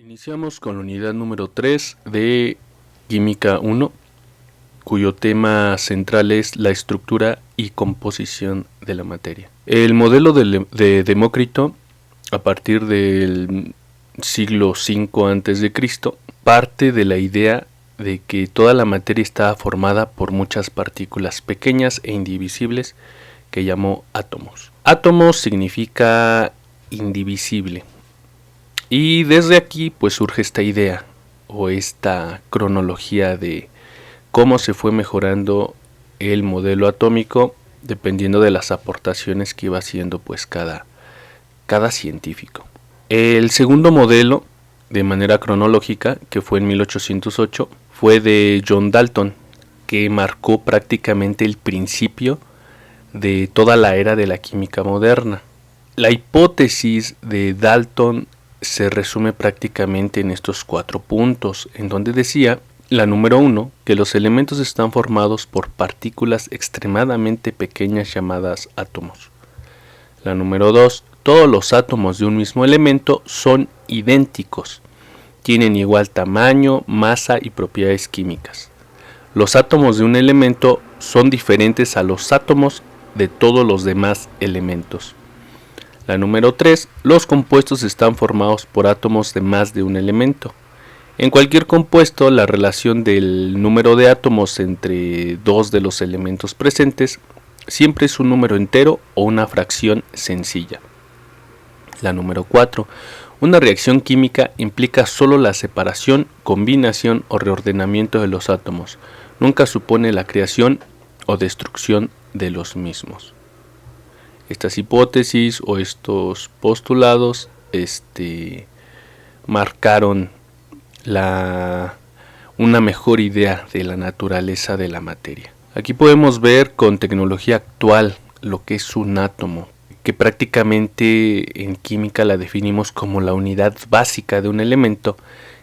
Iniciamos con la unidad número 3 de Química 1, cuyo tema central es la estructura y composición de la materia. El modelo de Demócrito, a partir del siglo V a.C., parte de la idea de que toda la materia estaba formada por muchas partículas pequeñas e indivisibles que llamó átomos. Átomos significa indivisible. Y desde aquí pues surge esta idea o esta cronología de cómo se fue mejorando el modelo atómico dependiendo de las aportaciones que iba haciendo pues cada científico. El segundo modelo, de manera cronológica, que fue en 1808, fue de John Dalton, que marcó prácticamente el principio de toda la era de la química moderna. La hipótesis de Dalton se resume prácticamente en estos 4 puntos, en donde decía, la número 1, que los elementos están formados por partículas extremadamente pequeñas llamadas átomos. La número 2, todos los átomos de un mismo elemento son idénticos, tienen igual tamaño, masa y propiedades químicas. Los átomos de un elemento son diferentes a los átomos de todos los demás elementos. La número 3, los compuestos están formados por átomos de más de un elemento. En cualquier compuesto, la relación del número de átomos entre dos de los elementos presentes siempre es un número entero o una fracción sencilla. La número 4, una reacción química implica solo la separación, combinación o reordenamiento de los átomos. Nunca supone la creación o destrucción de los mismos. Estas hipótesis o estos postulados marcaron una mejor idea de la naturaleza de la materia. Aquí podemos ver con tecnología actual lo que es un átomo, que prácticamente en química la definimos como la unidad básica de un elemento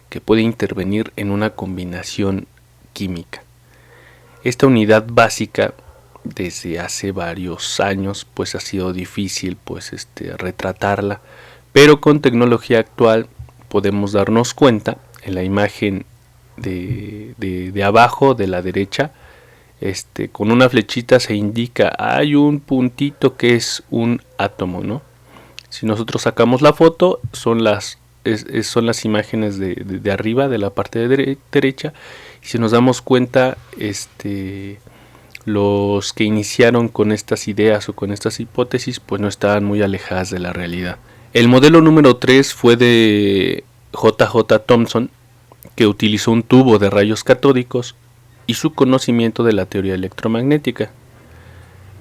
que puede intervenir en una combinación química. Esta unidad básica desde hace varios años pues ha sido difícil retratarla, pero con tecnología actual podemos darnos cuenta. En la imagen de abajo de la derecha, con una flechita se indica hay un puntito que es un átomo, ¿no? Si nosotros sacamos la foto, son las imágenes de arriba, de la parte de derecha, y si nos damos cuenta, los que iniciaron con estas ideas o con estas hipótesis pues no estaban muy alejadas de la realidad. El modelo número 3 fue de J.J. Thomson, que utilizó un tubo de rayos catódicos y su conocimiento de la teoría electromagnética.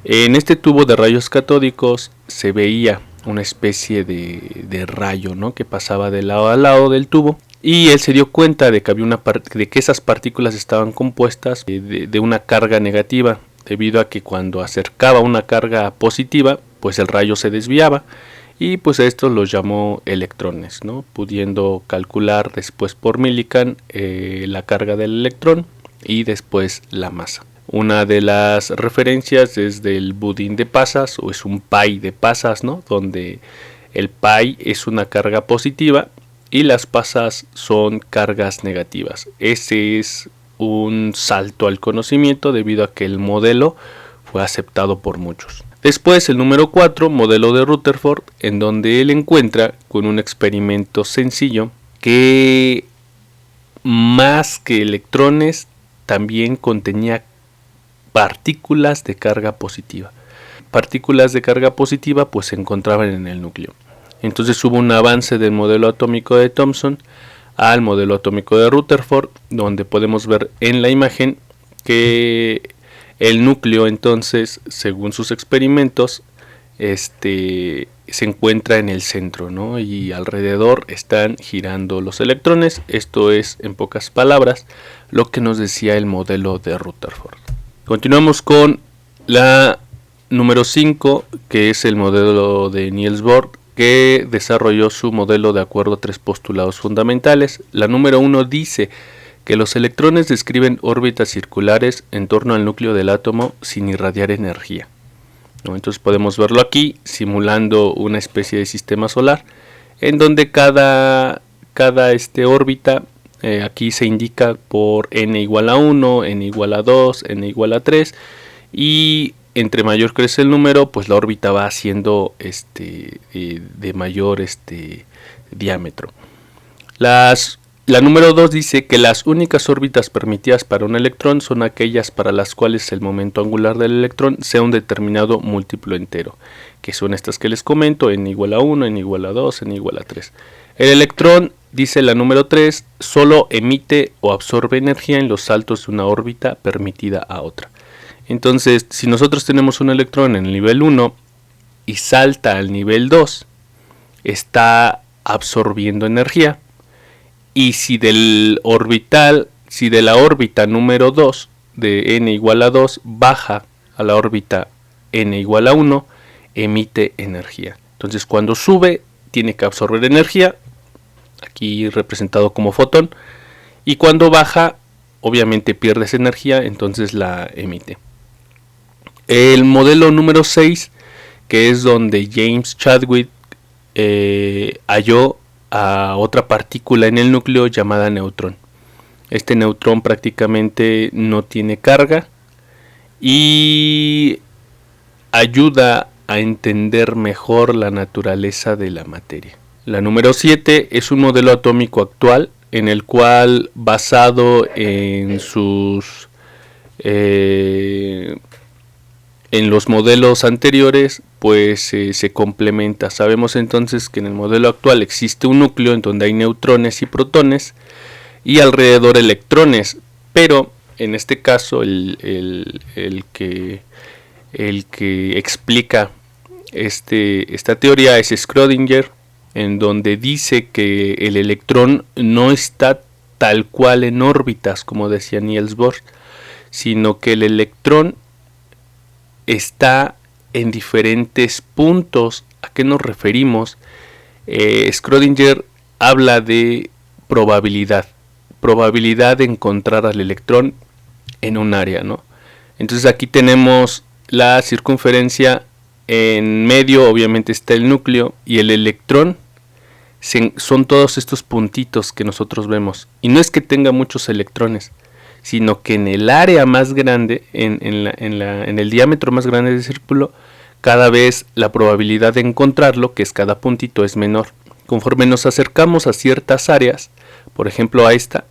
En este tubo de rayos catódicos se veía una especie de rayo, ¿no?, que pasaba de lado a lado del tubo, y él se dio cuenta de que esas partículas estaban compuestas de una carga negativa, debido a que cuando acercaba una carga positiva, pues el rayo se desviaba, y pues a estos los llamó electrones, ¿no?, pudiendo calcular después por Millikan la carga del electrón y después la masa. Una de las referencias es del budín de pasas, o es un pie de pasas, ¿no?, donde el pie es una carga positiva y las pasas son cargas negativas. Ese es un salto al conocimiento debido a que el modelo fue aceptado por muchos. Después el número 4, modelo de Rutherford, en donde él encuentra con un experimento sencillo que más que electrones también contenía partículas de carga positiva. Partículas de carga positiva pues se encontraban en el núcleo. Entonces hubo un avance del modelo atómico de Thomson al modelo atómico de Rutherford, donde podemos ver en la imagen que el núcleo entonces, según sus experimentos, se encuentra en el centro, ¿no?, y alrededor están girando los electrones. Esto es, en pocas palabras, lo que nos decía el modelo de Rutherford. Continuamos con la número 5, que es el modelo de Niels Bohr, que desarrolló su modelo de acuerdo a 3 postulados fundamentales. La número 1 dice que los electrones describen órbitas circulares en torno al núcleo del átomo sin irradiar energía, ¿no? Entonces podemos verlo aquí simulando una especie de sistema solar en donde cada cada órbita aquí se indica por n igual a 1, n igual a 2, n igual a 3, y entre mayor crece el número, pues la órbita va haciendo de mayor diámetro. La número 2 dice que las únicas órbitas permitidas para un electrón son aquellas para las cuales el momento angular del electrón sea un determinado múltiplo entero, que son estas que les comento, n igual a 1, n igual a 2, n igual a 3. El electrón, dice la número 3, solo emite o absorbe energía en los saltos de una órbita permitida a otra. Entonces, si nosotros tenemos un electrón en el nivel 1 y salta al nivel 2, está absorbiendo energía. Y si de la órbita número 2 de n igual a 2 baja a la órbita n igual a 1, emite energía. Entonces cuando sube tiene que absorber energía, aquí representado como fotón, y cuando baja obviamente pierde esa energía, entonces la emite. El modelo número 6, que es donde James Chadwick halló a otra partícula en el núcleo llamada neutrón. Este neutrón prácticamente no tiene carga y ayuda a entender mejor la naturaleza de la materia. La número 7 es un modelo atómico actual en el cual, basado en en los modelos anteriores, pues se complementa. Sabemos entonces que en el modelo actual existe un núcleo en donde hay neutrones y protones y alrededor electrones, pero en este caso el que explica esta teoría es Schrödinger, en donde dice que el electrón no está tal cual en órbitas, como decía Niels Bohr, sino que el electrón está en diferentes puntos. ¿A qué nos referimos? Schrödinger habla de probabilidad de encontrar al electrón en un área, ¿no? Entonces aquí tenemos la circunferencia, en medio obviamente está el núcleo y el electrón son todos estos puntitos que nosotros vemos, y no es que tenga muchos electrones, sino que en el área más grande, en el diámetro más grande del círculo, cada vez la probabilidad de encontrarlo, que es cada puntito, es menor. Conforme nos acercamos a ciertas áreas, por ejemplo a esta,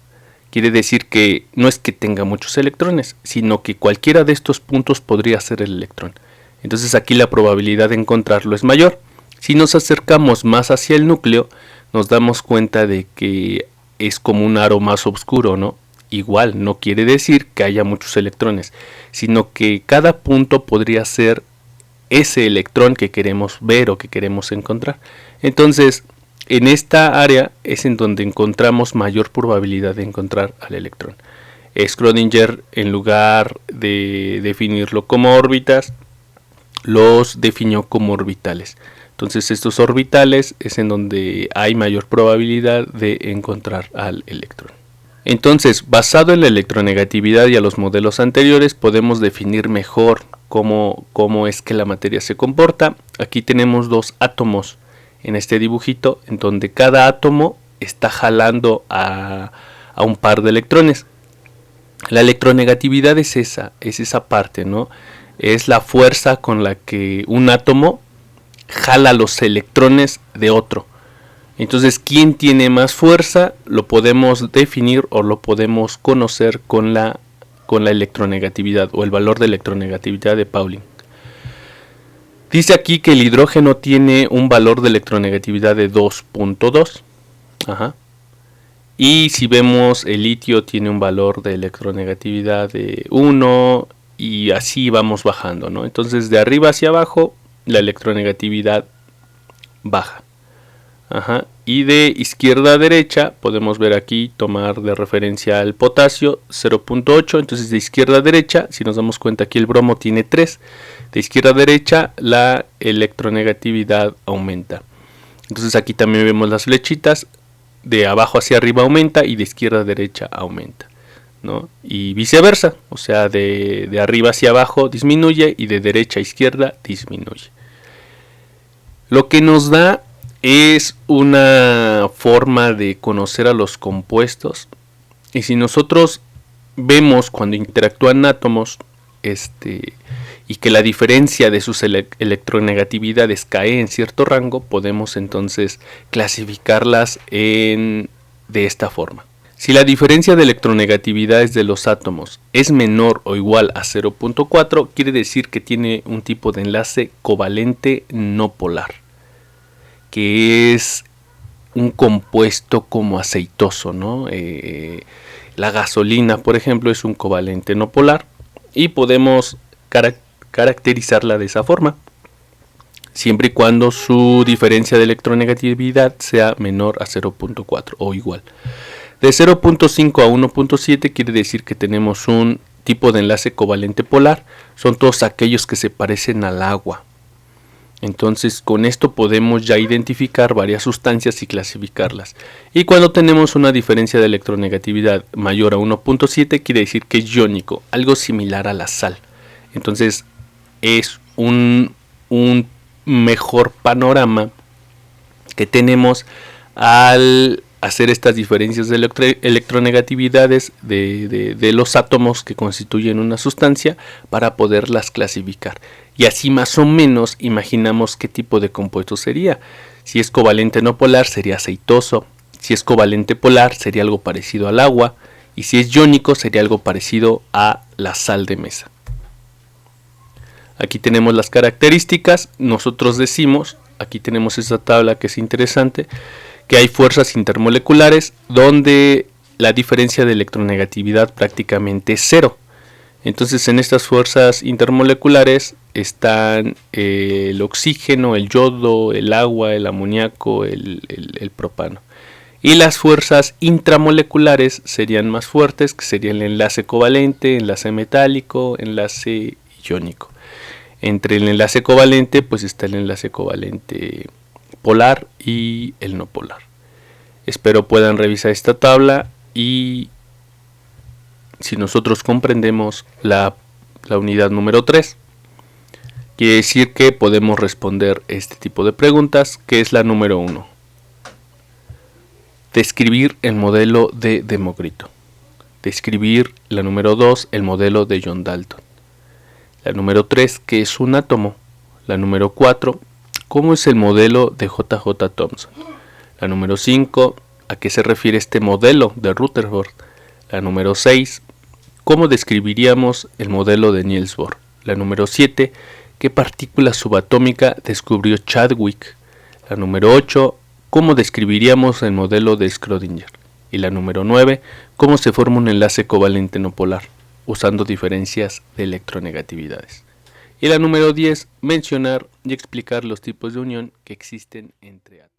quiere decir que no es que tenga muchos electrones, sino que cualquiera de estos puntos podría ser el electrón. Entonces aquí la probabilidad de encontrarlo es mayor. Si nos acercamos más hacia el núcleo, nos damos cuenta de que es como un aro más oscuro, ¿no? Igual, no quiere decir que haya muchos electrones, sino que cada punto podría ser ese electrón que queremos ver o que queremos encontrar. Entonces, en esta área es en donde encontramos mayor probabilidad de encontrar al electrón. Schrödinger, en lugar de definirlo como órbitas, los definió como orbitales. Entonces estos orbitales es en donde hay mayor probabilidad de encontrar al electrón. Entonces, basado en la electronegatividad y a los modelos anteriores, podemos definir mejor cómo es que la materia se comporta. Aquí tenemos dos átomos en este dibujito, en donde cada átomo está jalando a un par de electrones. La electronegatividad es esa parte, ¿no? Es la fuerza con la que un átomo jala los electrones de otro. Entonces, ¿quién tiene más fuerza? Lo podemos definir o lo podemos conocer con la electronegatividad o el valor de electronegatividad de Pauling. Dice aquí que el hidrógeno tiene un valor de electronegatividad de 2.2. Y si vemos, el litio tiene un valor de electronegatividad de 1 y así vamos bajando, ¿no? Entonces, de arriba hacia abajo, la electronegatividad baja. Y de izquierda a derecha podemos ver aquí, tomar de referencia al potasio 0.8. entonces de izquierda a derecha, si nos damos cuenta aquí el bromo tiene 3, de izquierda a derecha la electronegatividad aumenta. Entonces aquí también vemos las flechitas, de abajo hacia arriba aumenta y de izquierda a derecha aumenta, ¿no? Y viceversa, o sea, de arriba hacia abajo disminuye y de derecha a izquierda disminuye. Lo que nos da es una forma de conocer a los compuestos. Y si nosotros vemos cuando interactúan átomos, y que la diferencia de sus electronegatividades cae en cierto rango, podemos entonces clasificarlas de esta forma. Si la diferencia de electronegatividades de los átomos es menor o igual a 0.4, quiere decir que tiene un tipo de enlace covalente no polar, que es un compuesto como aceitoso, ¿no? La gasolina, por ejemplo, es un covalente no polar y podemos caracterizarla de esa forma, siempre y cuando su diferencia de electronegatividad sea menor a 0.4 o igual. De 0.5 a 1.7 quiere decir que tenemos un tipo de enlace covalente polar, son todos aquellos que se parecen al agua. Entonces con esto podemos ya identificar varias sustancias y clasificarlas. Y cuando tenemos una diferencia de electronegatividad mayor a 1.7 quiere decir que es iónico, algo similar a la sal. Entonces es un mejor panorama que tenemos al hacer estas diferencias de electronegatividades de los átomos que constituyen una sustancia para poderlas clasificar. Y así más o menos imaginamos qué tipo de compuesto sería. Si es covalente no polar sería aceitoso, si es covalente polar sería algo parecido al agua, y si es iónico sería algo parecido a la sal de mesa. Aquí tenemos las características. Nosotros decimos, aquí tenemos esta tabla que es interesante, que hay fuerzas intermoleculares donde la diferencia de electronegatividad prácticamente es cero. Entonces en estas fuerzas intermoleculares están el oxígeno, el yodo, el agua, el amoníaco, el propano. Y las fuerzas intramoleculares serían más fuertes, que serían el enlace covalente, enlace metálico, enlace iónico. Entre el enlace covalente pues está el enlace covalente polar y el no polar. Espero puedan revisar esta tabla y si nosotros comprendemos la unidad número 3, quiere decir que podemos responder este tipo de preguntas, que es la número 1. Describir el modelo de Demócrito. Describir la número 2, el modelo de John Dalton. La número 3, ¿qué es un átomo? La número 4, ¿cómo es el modelo de J.J. Thomson? La número 5, ¿a qué se refiere este modelo de Rutherford? La número 6, ¿cómo describiríamos el modelo de Niels Bohr? La número 7, ¿qué partícula subatómica descubrió Chadwick? La número 8, ¿cómo describiríamos el modelo de Schrödinger? Y la número 9, ¿cómo se forma un enlace covalente no polar? Usando diferencias de electronegatividades. Y la número 10, mencionar y explicar los tipos de unión que existen entre átomos.